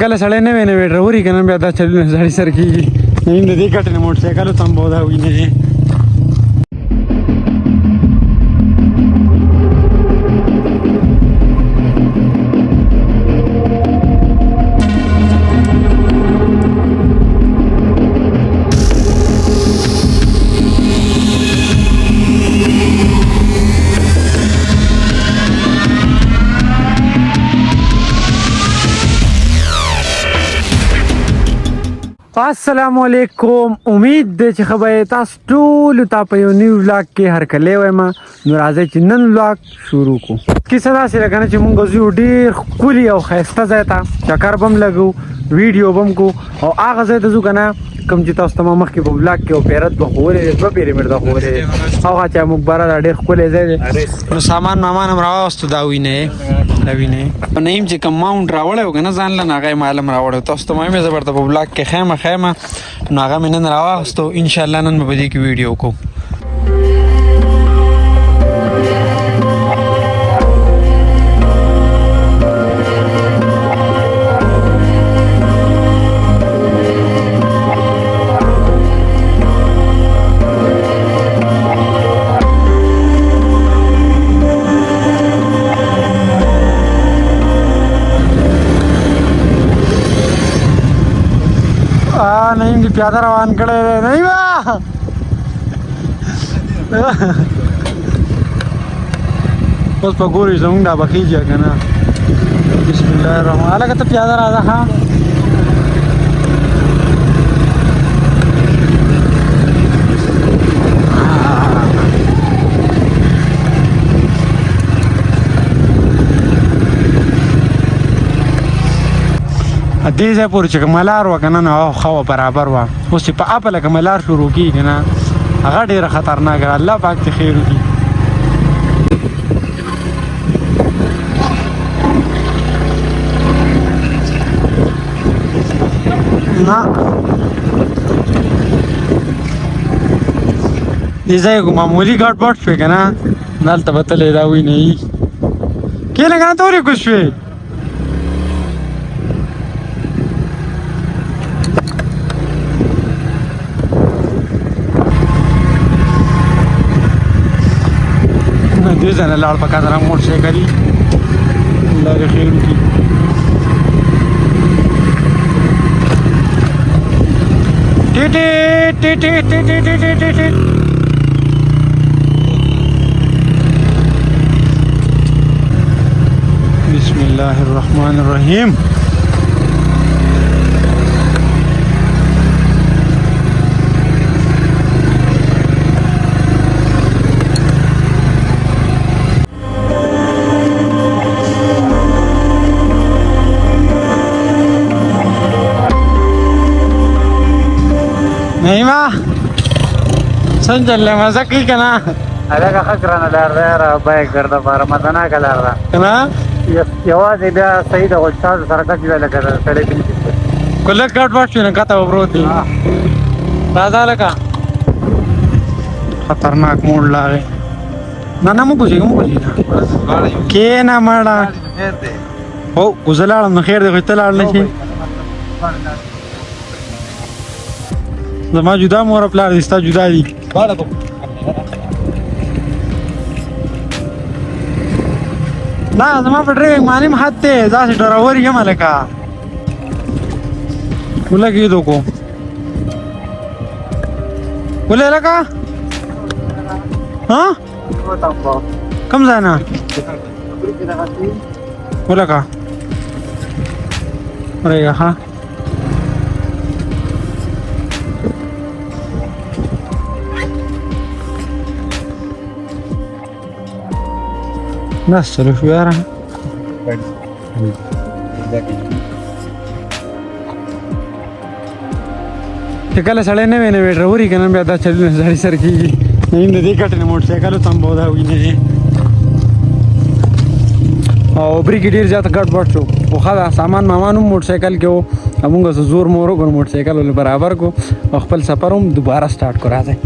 کله سړی نوی نوی ډروري که نه بیا دا چلونه سړي سر کېږي نیم د دې ګټې نه موټرسایکلو ته هم به دا وینې السلام علیکم امید دی چې ښه به تاسو ټولو ته په یو نیو ولاګ کې هرکلی وایم نو راځئ چې نن ولاګ شروع کړو کیسه داسې ده که نه چې مونږ ځو ډېر ښکلي او ښایسته ځای ته چکر به هم لګو ویډیو به هم کړو او هغه ځای ته ځو که نه کوم چې تاسو ته ما مخکې په ولاګ کې او پیرت به ښوولی دی 2 پیرمیډ به ښوولی دی هغه چې موږ بره دا ډېر ښکلی ځای دی نو سامان مامان هم راواغستو دا وینې دا وینې نعیم چې کوم ماونټ راوړی و که نه ځان له نو هغه یې مال هم راوړی تاسو ته وایم زه ورته په ولاګ کې خیمه نو هغه مې نن راواغستو انشاءالله نن به په دې کې ویډیو کوو نعیم دی پیاده روان کړی دی نعیمه اوس په ګورې زمونږ دا به خېږي که نه بسم الله الرحمن هلکه ته پیاده راځه ښه دې ځای پورې چې کومه لار وه که نه نو ښه وه برابر وه اوس چې په اپله کومه لار شروع کېږي که نه هغه ډېره خطرناکه ده الله پاک دې خیر وکړي نه دې ځای خو معمولي ګډ وډ شوې که نه دلته به تللی دا وینې کېنه که نه ته ولې کوز شوې دې ځای نه لاړ په قدره موټرسایکلي الله دې خیر وکړي بسم الله الرحمن الرحیم نعیمه څنګه چللی مزه کوي که نه هلکه ښه ګرانه لار ده یاره بایکر دپاره مزناکه لار ده که نه یوازې بیا صحیح ده خو تاسو سره کچ بیا لکه سړی پېنځي که لږ ګډ وډ شوي نو کته به پروت دي راځه هلکه خطرناک موډ لاغې نه نه مه کوزېږه مه کوزېږه کښېنه مړه هو خو زه لاړم نو خیر دی خو ته لاړ نه شي زما جدا مور پلار دي ستا جدا دي نه زما په ډریوینګ معلوم حد دی داسې ډرور یم هلکه ولګېدو کو ولې هلکه ها کوم ځای نه ولکه ورېږه ښه بس چلو شو یاره چې کله سړی نوی نوی ډروري که نه بیا دا چلونه سړي سر کېږي نیم د دې ګټې نه موټرسایکلو ته هم به دا وینې او برې کې ډېر زیاته ګډ وډ شو خو ښه ده سامان مامان هم موټرسایکل کې و همونږ څه زور مور وکړو موټرسایکل ولې برابر کړو او خپل سفر هم دوباره سټارټ کړو راځئ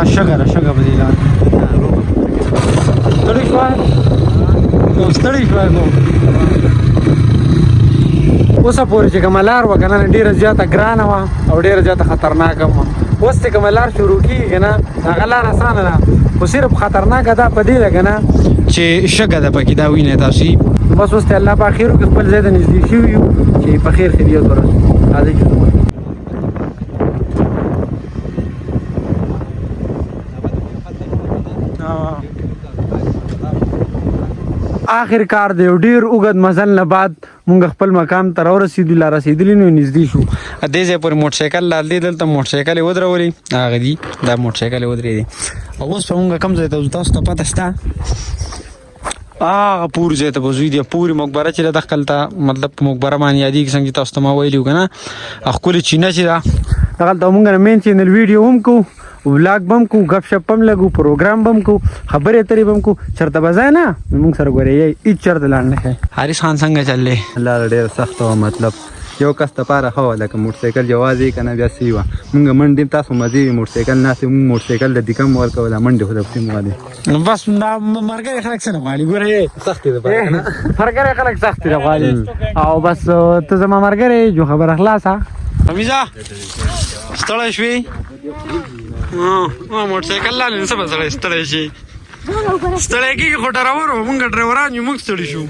دا شګه به دی لار ستړي شوه اوسه پورې چې کومه لار وه که نه ډېره زیاته ګرانه وه او ډېره زیاته خطرناکه وه اوس چې کومه لار شروع کېږي که نه هغه لار اسانه ده خو صرف خطرناکه ده په دې ده که نه چې شګه ده پکې دا وینئ تاسو بس اوس ته الله په اخر کې خپل ځای ته نږدې شوي یو چې په خیر خیریت ورسو راځئ چې آخر کار د یو ډېر اوږد مزل نه بعد مونږ خپل مقام ته راورسېدو لا رسېدلي نو نږدې شو دې ځای پورې موټرسایکل لال دی دلته موټرسایکل یې ودرولې هغه دي دا موټرسایکل یې ودرېدی او اوس به مونږ کوم ځای ته ځو تاسو ته پته شته هغه پورې ځای ته به ځو د پورې مقبره چې ده دخلته مطلب په مقبره باندې یادېږي څنګه چې تاسو ته ما ویلي وو که نه ښکلې چینه چې ده دغلته مونږ نه مین چینل ویډیو هم کوو ولاګ بم کو غپ شپ بم لګو پروګرام بم کو خبرې اترې بم کو چرته بځای نه موږ سره ګورې هیڅ چرته لاړ نه شي حارث خان څنګه چلې الله ډېر سخت و مطلب یو کس ته پاره خو لکه موټرسایکل جواز یې کنه بیا سی و موږ منډې تاسو مزي موټرسایکل نه سي موټرسایکل د دکم ورکول منډې خو د سیم واده بس دا مرګ خلک څنګه مالي ګورې سخت دی مرګ خلک سخت دی غالي او بس ته زما مرګ جو خبر اخلاصه حمیزه ستړی شوې موټرسایکل لاندې څه به سړی ستړی شي ستړی کېږي خو ډراور وو مونږ ډرایوران یو موږ ستړي شو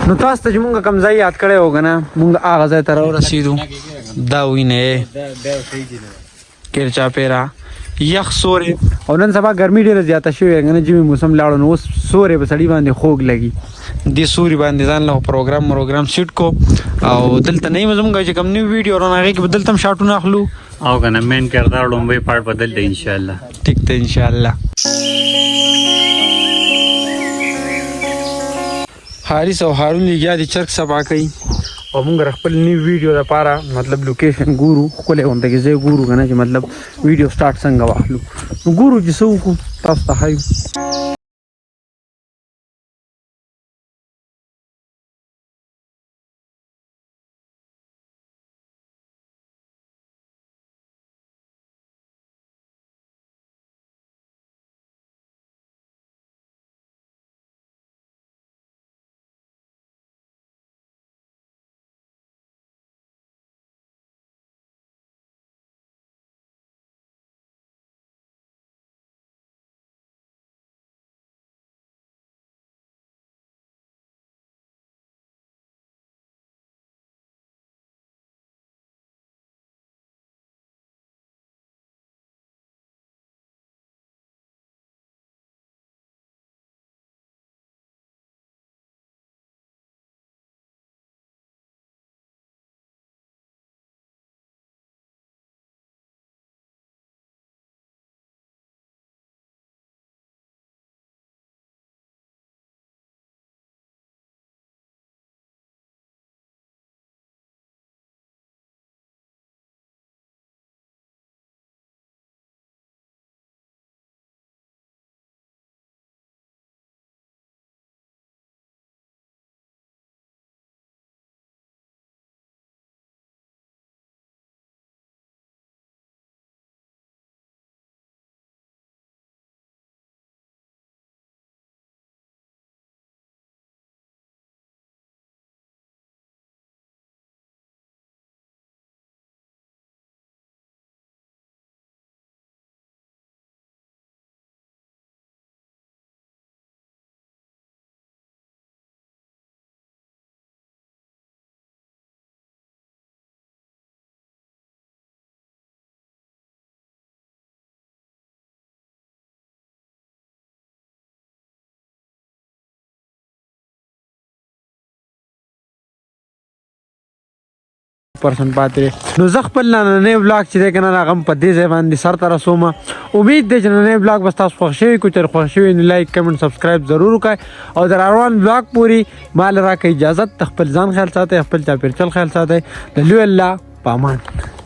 نو تاسو ته چې مونږ کوم ځای یاد کړی و که نه مونږ هغه ځای ته راورسېدو دا وینې کیر چاپېره یخ سورې او نن سبا ګرمي ډېره زیاته شوې که نه ژمي موسم لاړو نو اوس سورې به سړي باندې خوږ لګي دې سوري باندې ځان له پروګرام سیټ کو او دلته نه یم زموږ چې کوم نیو ویډیو رانه هغې کې به دلته هم شاټونه اخلو او که نه مین کردار لومبۍ پاټ بدل دی انشاءالله ټیک ده انشاءالله حارث او هارون لګیا دي چرګ صفا کوي او موږ خپل نیو ویډیو لپاره مطلب لوکیشن ګورو ښکلی غونډه کې ځای ګورو که نه چې مطلب ویډیو سټارټ څنګه واخلو نو ګورو چې څه وکړو تاسو ته ښایو پرسن پاتې نو زه خپل نننی ولاګ چې دی که نه هغه هم په دې ځای باندې سر ته رسوم امید دی چې نننی ولاګ به ستاسو خوښ شوي که چېرې خوښ شوي نو لایک کمنټ سبسکرایب ضرور وکړئ او د راروان ولاګ پورې ما له راکړئ اجازت خپل ځان خیال ساتئ خپل چاپېریال خیال ساتئ د لوی الله په امان